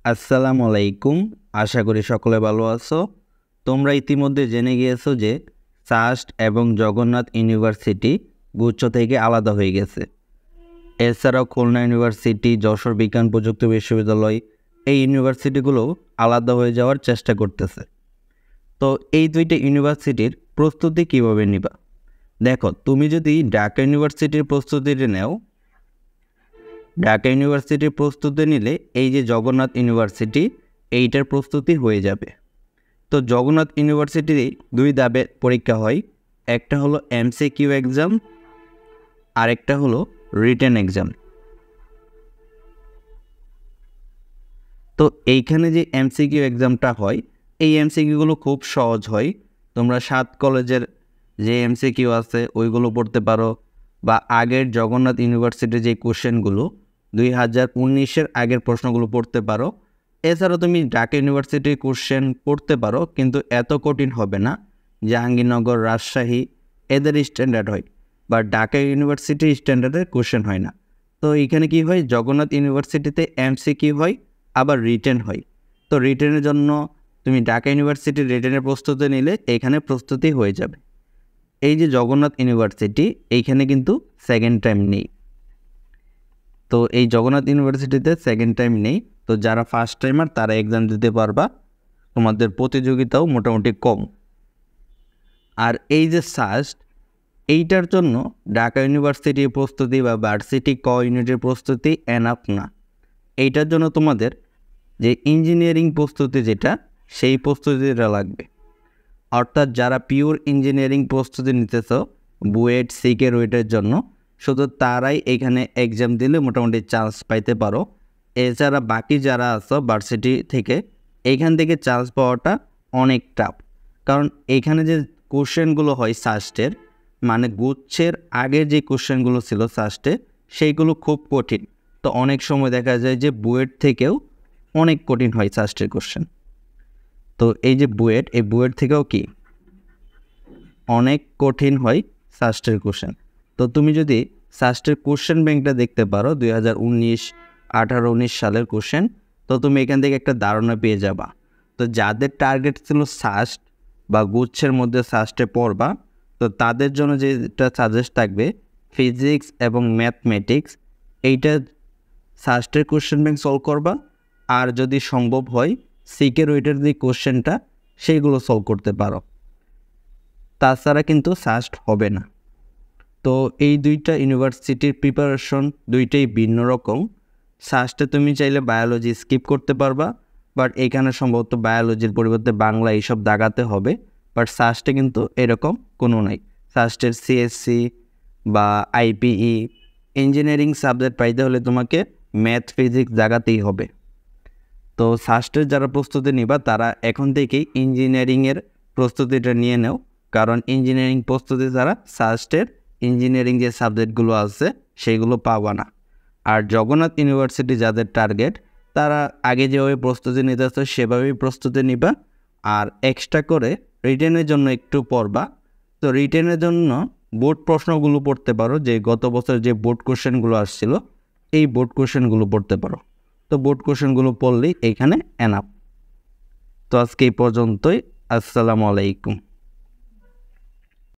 আসসালামু আলাইকুম। আশা করি সকলে ভালো আছো। তোমরা ইতিমধ্যে জেনে গিয়েছো যে সাস্ট এবং জগন্নাথ ইউনিভার্সিটি গুচ্ছ থেকে আলাদা হয়ে গেছে। এছাড়াও খুলনা ইউনিভার্সিটি, যশোর বিজ্ঞান প্রযুক্তি বিশ্ববিদ্যালয়, এই ইউনিভার্সিটিগুলো আলাদা হয়ে যাওয়ার চেষ্টা করতেছে। তো এই দুইটা ইউনিভার্সিটির প্রস্তুতি কিভাবে নিবা? দেখো, তুমি যদি ঢাকা ইউনিভার্সিটির প্রস্তুতিটা নেও, ঢাকা ইউনিভার্সিটির প্রস্তুতি নিলে এই যে জগন্নাথ ইউনিভার্সিটি, এইটার প্রস্তুতি হয়ে যাবে। তো জগন্নাথ ইউনিভার্সিটিতে দুই ধাপে পরীক্ষা হয়, একটা হলো এমসিকিউ এক্সাম, আরেকটা হলো রিটেন এক্সাম। তো এইখানে যে এমসিকিউ এক্সামটা হয়, এই এমসিকিউগুলো খুব সহজ হয়। তোমরা 7 কলেজের যে এমসিকিউ আছে ওইগুলো পড়তে পারো, বা আগের জগন্নাথ ইউনিভার্সিটির যে কোশ্চেনগুলো 2019-এর আগের প্রশ্নগুলো পড়তে পারো। এছাড়াও তুমি ঢাকা ইউনিভার্সিটির কোশ্চেন পড়তে পারো, কিন্তু এত কঠিন হবে না। জাহাঙ্গীরনগর, রাজশাহী এদের স্ট্যান্ডার্ড হয়, বা ঢাকা ইউনিভার্সিটির স্ট্যান্ডার্ডের কোশ্চেন হয় না। তো এখানে কি হয়, জগন্নাথ ইউনিভার্সিটিতে এমসিকিউ হয়, আবার রিটেন হয়। তো রিটেনের জন্য তুমি ঢাকা ইউনিভার্সিটির রিটেনের প্রস্তুতি নিলে এখানে প্রস্তুতি হয়ে যাবে। এই যে জগন্নাথ ইউনিভার্সিটি, এইখানে কিন্তু সেকেন্ড টাইম নেই। তো এই জগন্নাথ ইউনিভার্সিটিতে সেকেন্ড টাইম নেই। তো যারা ফার্স্ট টাইমার তারা এক্সাম দিতে পারবা, তোমাদের প্রতিযোগিতাও মোটামুটি কম। আর এই যে সাস্ট, এইটার জন্য ঢাকা ইউনিভার্সিটির প্রস্তুতি বা ভার্সিটি ক ইউনিটের প্রস্তুতি এনাফ না। এইটার জন্য তোমাদের যে ইঞ্জিনিয়ারিং প্রস্তুতি যেটা, সেই প্রস্তুতিটা লাগবে। অর্থাৎ যারা পিওর ইঞ্জিনিয়ারিং প্রস্তুতি নিতেছ বুয়েট, সিকে, রুয়েটের জন্য, শুধু তারাই এখানে এক্সাম দিলে মোটামুটি চান্স পাইতে পারো। এছাড়া বাকি যারা আছো ভার্সিটি থেকে, এইখান থেকে চান্স পাওয়াটা অনেক টাফ। কারণ এইখানে যে কোশ্চেনগুলো হয় সাস্টের, মানে গুচ্ছের আগের যে কোশ্চেনগুলো ছিল সাস্টে, সেইগুলো খুব কঠিন। তো অনেক সময় দেখা যায় যে বুয়েট থেকেও অনেক কঠিন হয় সাস্টের কোশ্চেন। তো এই যে বুয়েট, এই বুয়েট থেকেও কি অনেক কঠিন হয় সাস্টের কোশ্চেন। তো তুমি যদি সাস্টের কোশ্চেন ব্যাংকটা দেখতে পারো 2019, 18, 19 সালের কোশ্চেন, তো তুমি এখান থেকে একটা ধারণা পেয়ে যাবা। তো যাদের টার্গেট ছিল সাস্ট বা গুচ্ছের মধ্যে সাস্টে পড়বা, তো তাদের জন্য যেটা সাজেস্ট থাকবে ফিজিক্স এবং ম্যাথমেটিক্স, এইটা সাস্টের কোশ্চেন ব্যাংক সলভ করবা। আর যদি সম্ভব হয় সিকে রুয়েটের যে কোশ্চেনটা, সেইগুলো সলভ করতে পারো। তাছাড়া কিন্তু সাস্ট হবে না। তো এই দুইটা ইউনিভার্সিটির প্রিপারেশন দুইটাই ভিন্ন রকম। সাস্টে তুমি চাইলে বায়োলজি স্কিপ করতে পারবা, বাট এখানে সম্ভবত বায়োলজির পরিবর্তে বাংলা এইসব দাগাতে হবে। বাট সাস্টে কিন্তু এরকম কোনো নাই। সাস্টের সিএসসি বা আইপিই ইঞ্জিনিয়ারিং সাবজেক্ট পাইতে হলে তোমাকে ম্যাথ, ফিজিক্স জাগাতেই হবে। তো সাস্টের যারা প্রস্তুতি নিবা তারা এখন থেকেই ইঞ্জিনিয়ারিংয়ের প্রস্তুতিটা নিয়ে নাও, কারণ ইঞ্জিনিয়ারিং প্রস্তুতি ছাড়া সাস্টের ইঞ্জিনিয়ারিং যে সাবজেক্টগুলো আছে সেইগুলো পাবা না। আর জগন্নাথ ইউনিভার্সিটি যাদের টার্গেট, তারা আগে যেভাবে প্রস্তুতি নিতেছে সেভাবেই প্রস্তুতি নিবা। আর এক্সট্রা করে রিটেনের জন্য একটু পড়বা। তো রিটেনের জন্য বোর্ড প্রশ্নগুলো পড়তে পারো, যে গত বছর যে বোর্ড কোশ্চেনগুলো আসছিল, এই বোর্ড কোশ্চেনগুলো পড়তে পারো। তো বোর্ড কোশ্চেনগুলো পড়লেই এইখানে এনাফ। তো আজকে এই পর্যন্তই। আসসালামু আলাইকুম।